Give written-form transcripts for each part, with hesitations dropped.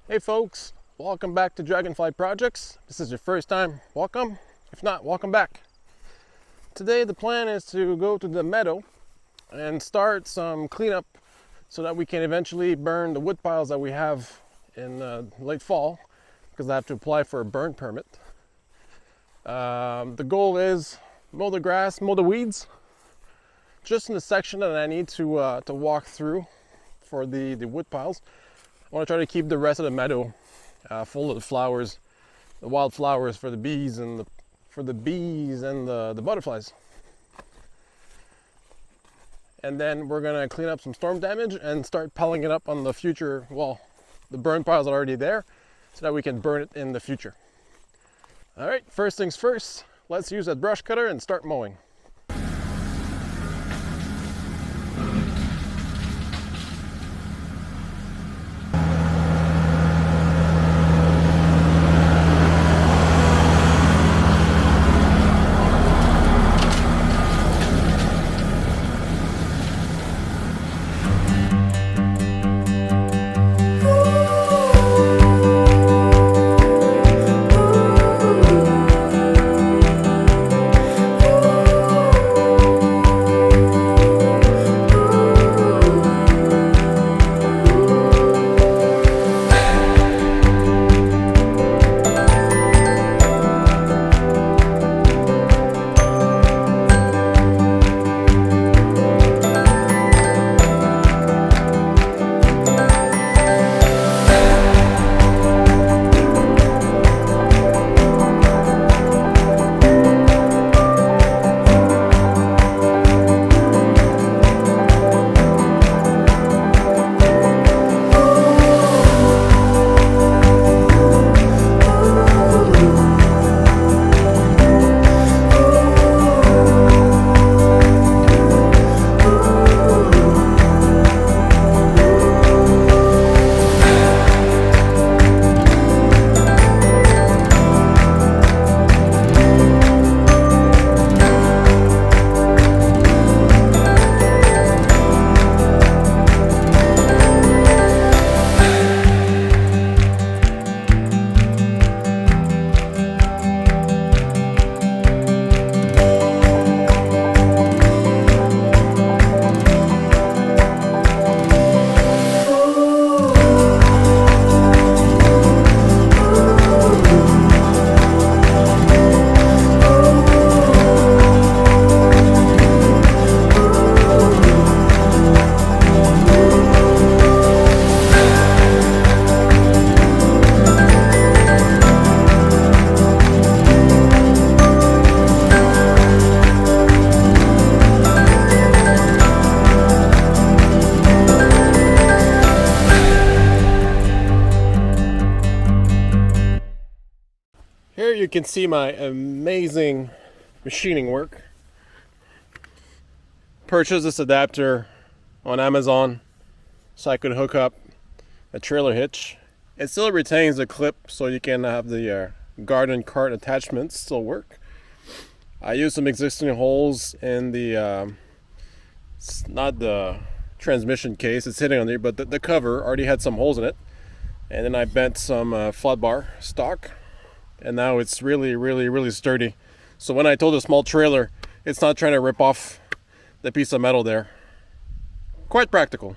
Hey folks, welcome back to Dragonfly Projects. This is your first time, welcome. If not, welcome back. Today the plan is to go to the meadow and start some cleanup so that we can eventually burn the wood piles that we have in late fall, because I have to apply for a burn permit. The goal is mow the grass, mow the weeds, just in the section that I need to walk through for the wood piles. I want to try to keep the rest of the meadow full of the flowers, the wild flowers for the bees and the butterflies. And then we're gonna clean up some storm damage and start piling it up on the future. Well, the burn piles are already there, so that we can burn it in the future. All right, first things first. Let's use that brush cutter and start mowing. Here you can see my amazing machining work. Purchased this adapter on Amazon so I could hook up a trailer hitch. It still retains the clip so you can have the garden cart attachments still work. I used some existing holes in the, not the transmission case, it's sitting on there, but the cover already had some holes in it. And then I bent some flat bar stock. And now it's really sturdy. So when I told a small trailer, it's not trying to rip off the piece of metal there. Quite practical.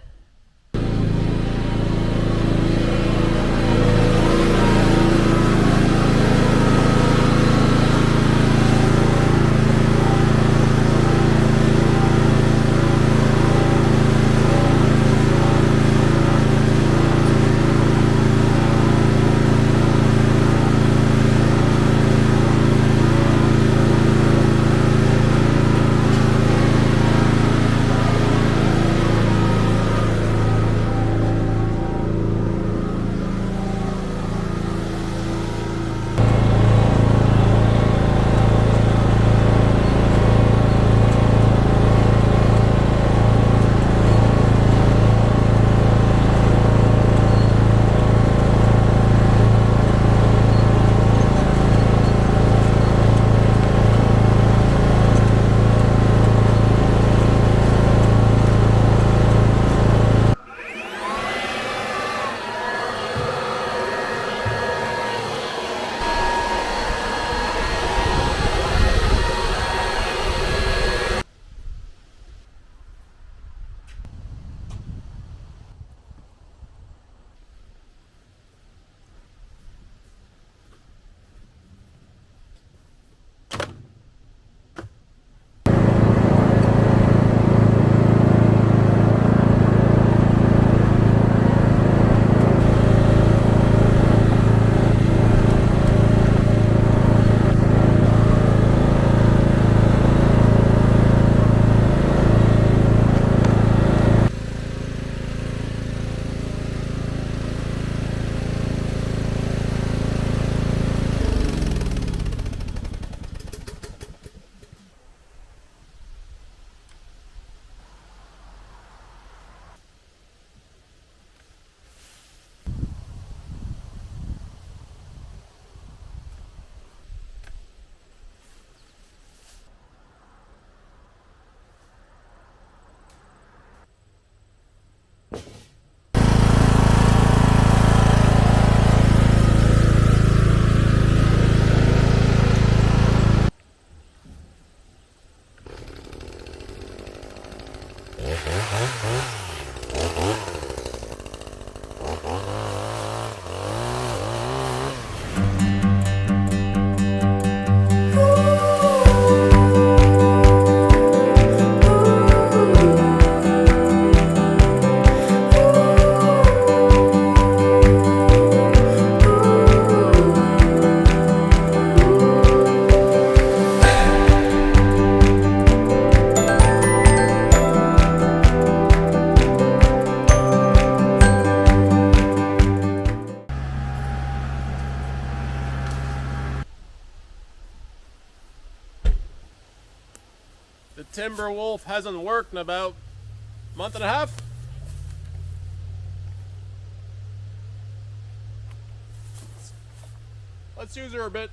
The Timberwolf hasn't worked in about a month and a half. Let's use her a bit.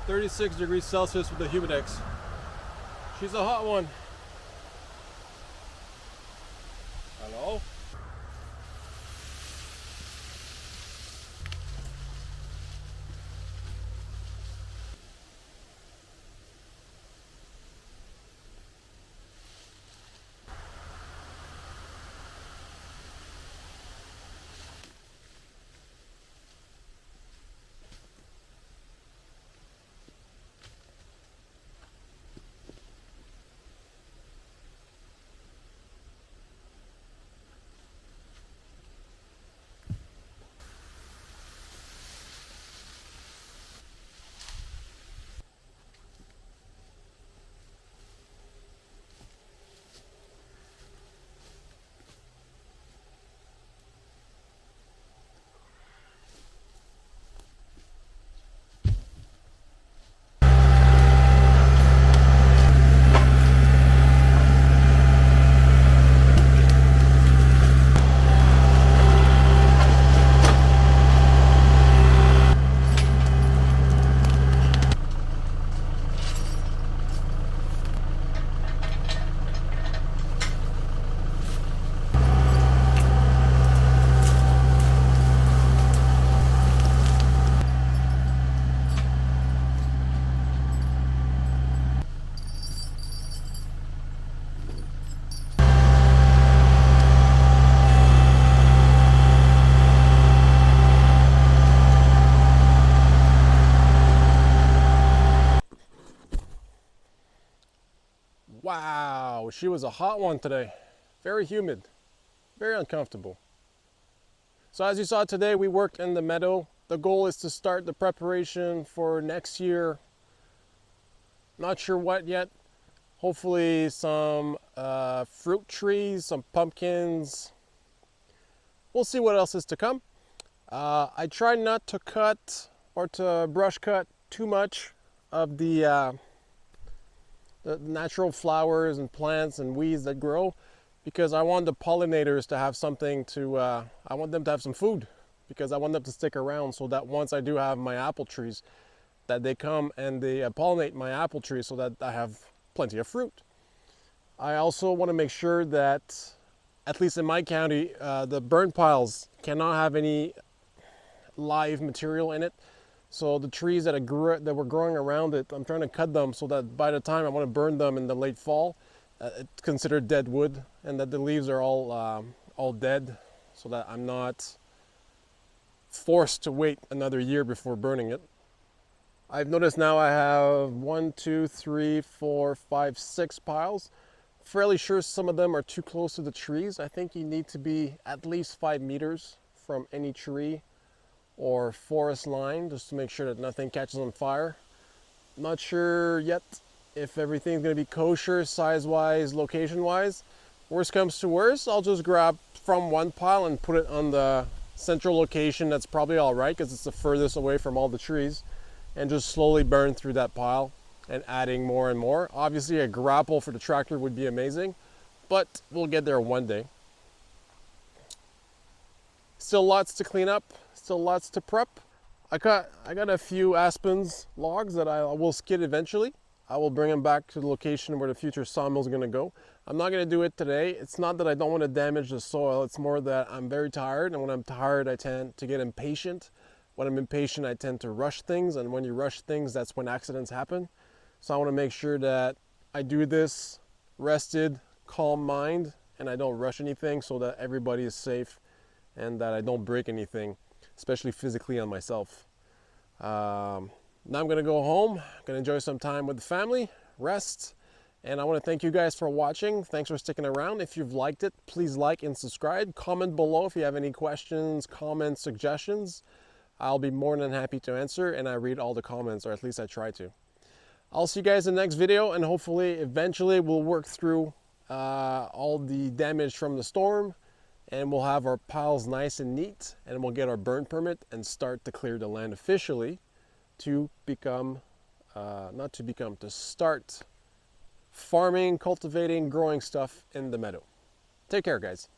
36 degrees Celsius with the Humidex. She's a hot one. Hello? Wow, she was a hot one today. Very humid, very uncomfortable. So as you saw today, we worked in the meadow. The goal is to start the preparation for next year. Not sure what yet. Hopefully some fruit trees, some pumpkins. We'll see what else is to come. I try not to cut or to brush cut too much of the natural flowers and plants and weeds that grow, because I want the pollinators to have something to, I want them to have some food, because I want them to stick around, so that once I do have my apple trees, that they come and they pollinate my apple trees so that I have plenty of fruit. I also want to make sure that, at least in my county, the burn piles cannot have any live material in it. So the trees that were growing around it, I'm trying to cut them so that by the time I want to burn them in the late fall, it's considered dead wood, and that the leaves are all dead, so that I'm not forced to wait another year before burning it. I've noticed now I have 1, 2, 3, 4, 5, 6 piles. Fairly sure some of them are too close to the trees. I think you need to be at least 5 meters from any tree or forest line, just to make sure that nothing catches on fire. Not sure yet if everything's going to be kosher size-wise, location-wise. Worst comes to worst, I'll just grab from one pile and put it on the central location. That's probably all right, because it's the furthest away from all the trees, and just slowly burn through that pile and adding more and more. Obviously a grapple for the tractor would be amazing, but we'll get there one day. Still lots to clean up, still lots to prep. I got a few aspens logs that I will skid eventually. I will bring them back to the location where the future sawmill is going to go. I'm not going to do it today. It's not that I don't want to damage the soil. It's more that I'm very tired, and when I'm tired, I tend to get impatient. When I'm impatient, I tend to rush things, and when you rush things, that's when accidents happen. So I want to make sure that I do this rested, calm mind, and I don't rush anything, so that everybody is safe and that I don't break anything, especially physically on myself. Now I'm going to go home. I'm going to enjoy some time with the family, rest, and I want to thank you guys for watching. Thanks for sticking around. If you've liked it, please like and subscribe. Comment below if you have any questions, comments, suggestions. I'll be more than happy to answer, and I read all the comments, or at least I try to. I'll see you guys in the next video, and hopefully eventually we'll work through all the damage from the storm, and we'll have our piles nice and neat, and we'll get our burn permit and start to clear the land officially to become, to start farming, cultivating, growing stuff in the meadow. Take care, guys.